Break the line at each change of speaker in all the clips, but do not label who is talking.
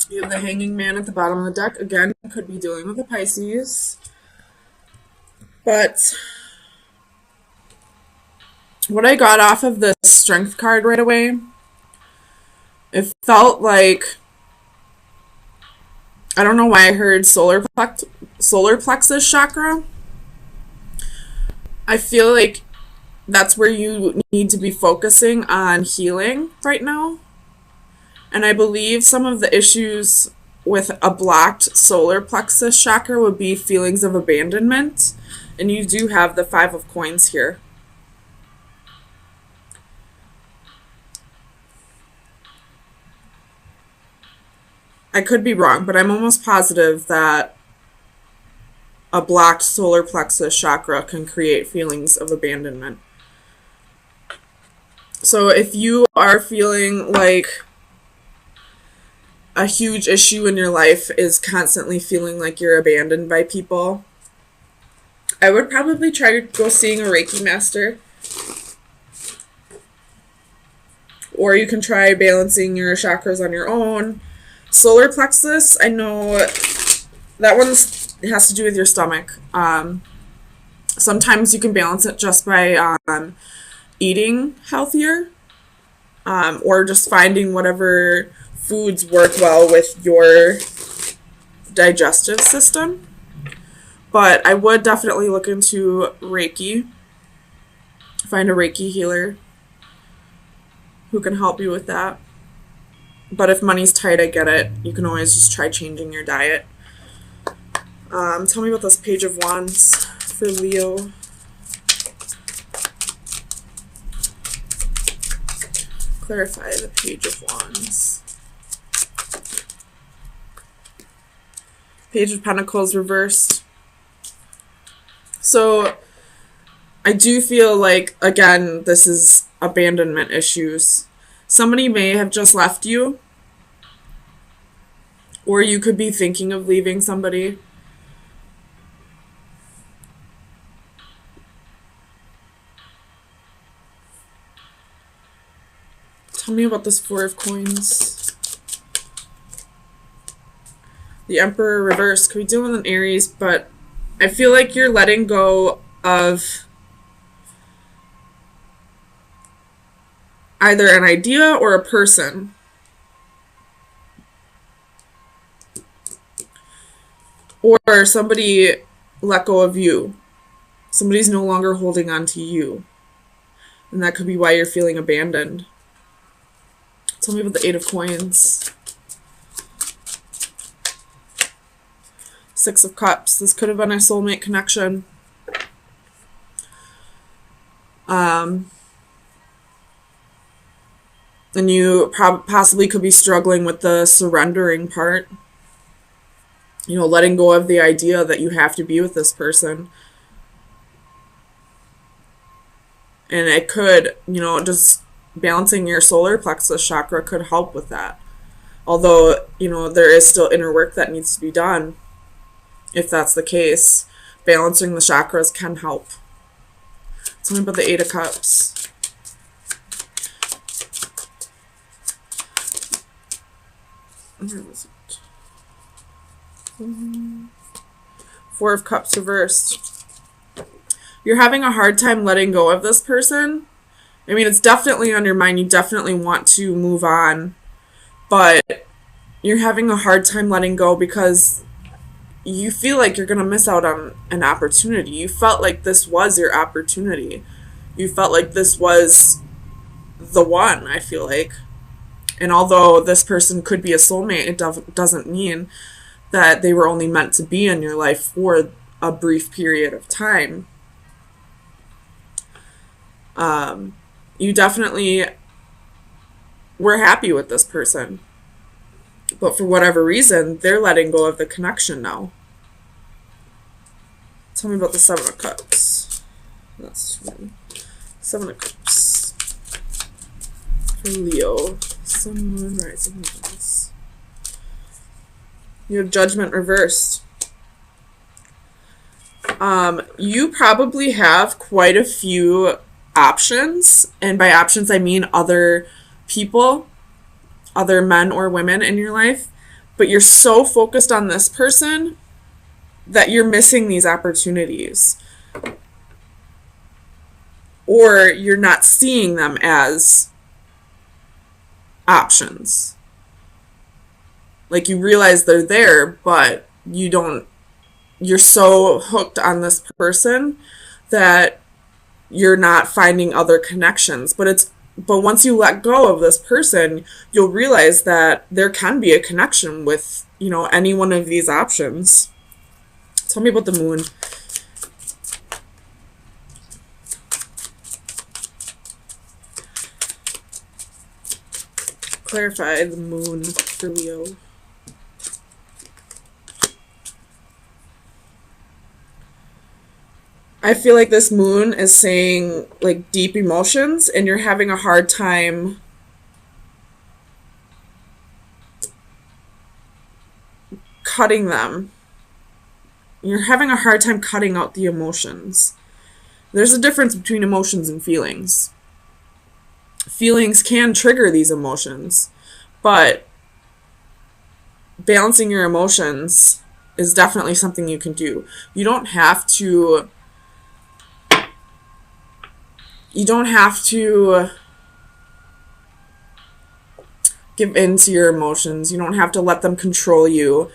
You have the Hanging Man at the bottom of the deck. Again, could be dealing with a Pisces. But what I got off of the Strength card right away, it felt like, I don't know why I heard solar plexus chakra. I feel like that's where you need to be focusing on healing right now. And I believe some of the issues with a blocked solar plexus chakra would be feelings of abandonment. And you do have the Five of Coins here. I could be wrong, but I'm almost positive that a blocked solar plexus chakra can create feelings of abandonment. So if you are feeling like a huge issue in your life is constantly feeling like you're abandoned by people, I would probably try to go seeing a Reiki master. Or you can try balancing your chakras on your own. Solar plexus, I know that one has to do with your stomach. Sometimes you can balance it just by eating healthier, or just finding whatever foods work well with your digestive system. But I would definitely look into Reiki. Find a Reiki healer who can help you with that. But if money's tight, I get it. You can always just try changing your diet. Tell me about this Page of Wands for Leo. Clarify the Page of Wands. Page of Pentacles reversed. So I do feel like, again, this is abandonment issues. Somebody may have just left you, or you could be thinking of leaving somebody. Tell me about this Four of Coins. The Emperor reversed. Could be dealing with an Aries, but I feel like you're letting go of either an idea or a person. Or somebody let go of you. Somebody's no longer holding on to you. And that could be why you're feeling abandoned. Tell me about the Eight of Coins. Six of Cups. This could have been a soulmate connection. And you possibly could be struggling with the surrendering part. You know, letting go of the idea that you have to be with this person. And it could, you know, just balancing your solar plexus chakra could help with that. Although, you know, there is still inner work that needs to be done. If that's the case, balancing the chakras can help. Tell me about the Eight of Cups. Where was it? Four of Cups reversed. You're having a hard time letting go of this person. I mean, it's definitely on your mind. You definitely want to move on. But you're having a hard time letting go because you feel like you're going to miss out on an opportunity. You felt like this was your opportunity. You felt like this was the one, I feel like. And although this person could be a soulmate, it doesn't mean that they were only meant to be in your life for a brief period of time. You definitely were happy with this person. But for whatever reason, they're letting go of the connection now. Tell me about the Seven of Cups. That's one. Seven of Cups. For Leo. Sun, Moon, Rising, Venus. You have Judgment reversed. You probably have quite a few options. And by options, I mean other people, other men or women in your life. but you're so focused on this person that you're missing these opportunities, or you're not seeing them as options. Like, you realize they're there, but you're so hooked on this person that you're not finding other connections. But once you let go of this person, you'll realize that there can be a connection with, any one of these options. Tell me about the moon. Clarify the moon for Leo. I feel like this moon is saying, like, deep emotions, and you're having a hard time cutting them. You're having a hard time cutting out the emotions. There's a difference between emotions and feelings. Feelings can trigger these emotions, but balancing your emotions is definitely something you can do. You don't have to give in to your emotions. You don't have to let them control you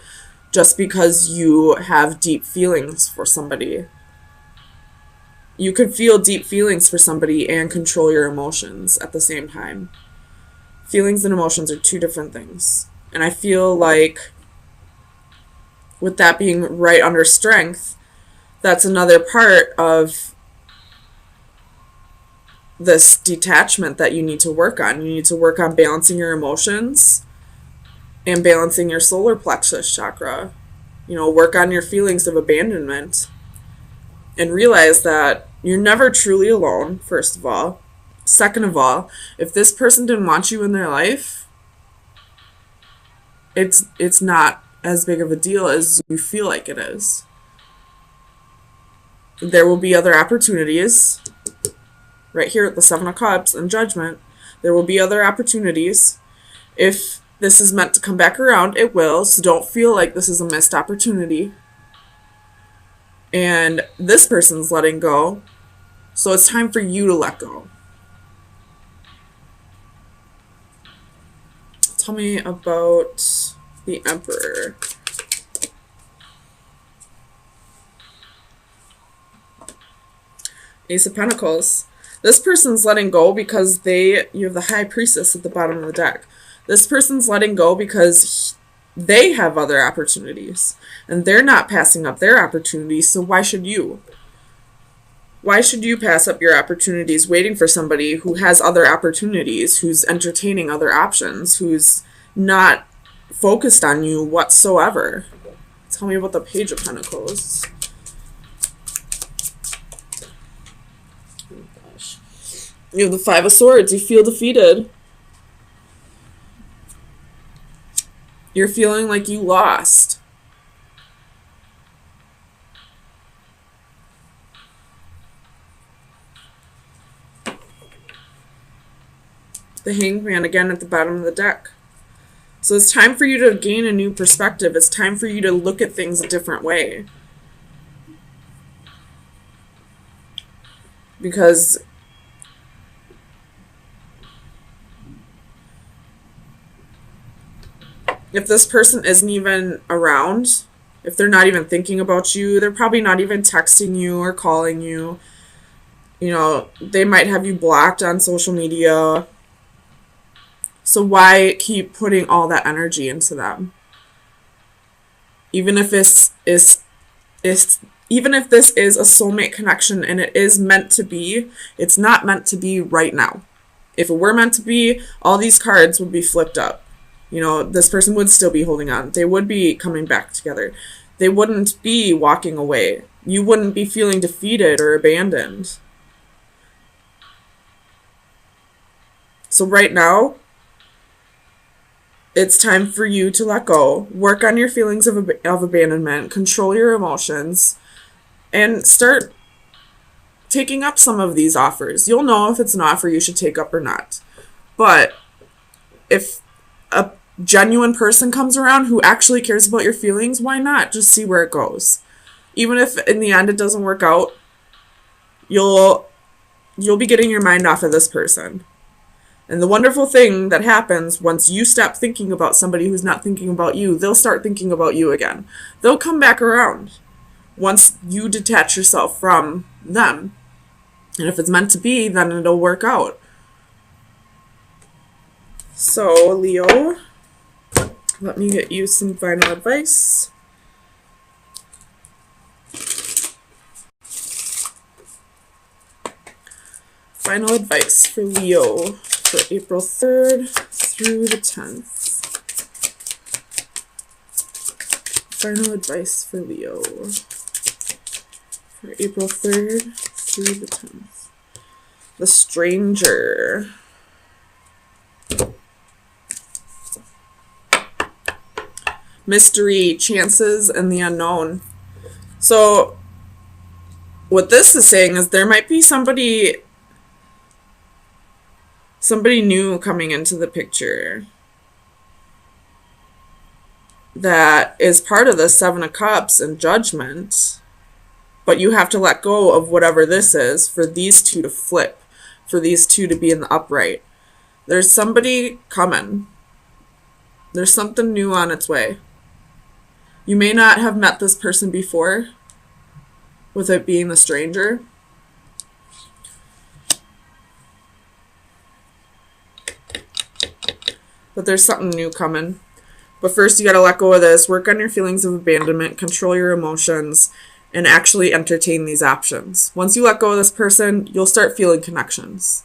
just because you have deep feelings for somebody. You could feel deep feelings for somebody and control your emotions at the same time. Feelings and emotions are two different things. And I feel like with that being right under strength, that's another part of this detachment that you need to work on. You need to work on balancing your emotions and balancing your solar plexus chakra. Work on your feelings of abandonment and realize that you're never truly alone, first of all. Second of all, if this person didn't want you in their life, it's not as big of a deal as you feel like it is. There will be other opportunities. Right here at the Seven of Cups and Judgment, there will be other opportunities. If this is meant to come back around, it will. So don't feel like this is a missed opportunity. And this person's letting go. So it's time for you to let go. Tell me about the Emperor. Ace of Pentacles. This person's letting go because you have the High Priestess at the bottom of the deck. This person's letting go because they have other opportunities. And they're not passing up their opportunities, so why should you? Why should you pass up your opportunities waiting for somebody who has other opportunities, who's entertaining other options, who's not focused on you whatsoever? Tell me about the Page of Pentacles. You have the Five of Swords. You feel defeated. You're feeling like you lost. The Hangman again at the bottom of the deck. So it's time for you to gain a new perspective. It's time for you to look at things a different way. Because if this person isn't even around, if they're not even thinking about you, they're probably not even texting you or calling you. They might have you blocked on social media. So why keep putting all that energy into them? Even if this is a soulmate connection and it is meant to be, it's not meant to be right now. If it were meant to be, all these cards would be flipped up. This person would still be holding on. They would be coming back together. They wouldn't be walking away. You wouldn't be feeling defeated or abandoned. So right now, it's time for you to let go, work on your feelings of abandonment, control your emotions, and start taking up some of these offers. You'll know if it's an offer you should take up or not. But if genuine person comes around who actually cares about your feelings, why not just see where it goes? Even if in the end it doesn't work out, you'll be getting your mind off of this person. And the wonderful thing that happens once you stop thinking about somebody who's not thinking about you, they'll start thinking about you again. They'll come back around once you detach yourself from them. And if it's meant to be, then it'll work out. So, Leo, let me get you some final advice. Final advice for Leo for April 3rd through the 10th. Final advice for Leo for April 3rd through the 10th. The Stranger. Mystery, chances, and the unknown. So, what this is saying is there might be somebody new coming into the picture that is part of the Seven of Cups and Judgment, but you have to let go of whatever this is for these two to flip, for these two to be in the upright. There's somebody coming. There's something new on its way. You may not have met this person before, with it being the Stranger. But there's something new coming. But first you got to let go of this, work on your feelings of abandonment, control your emotions, and actually entertain these options. Once you let go of this person, you'll start feeling connections.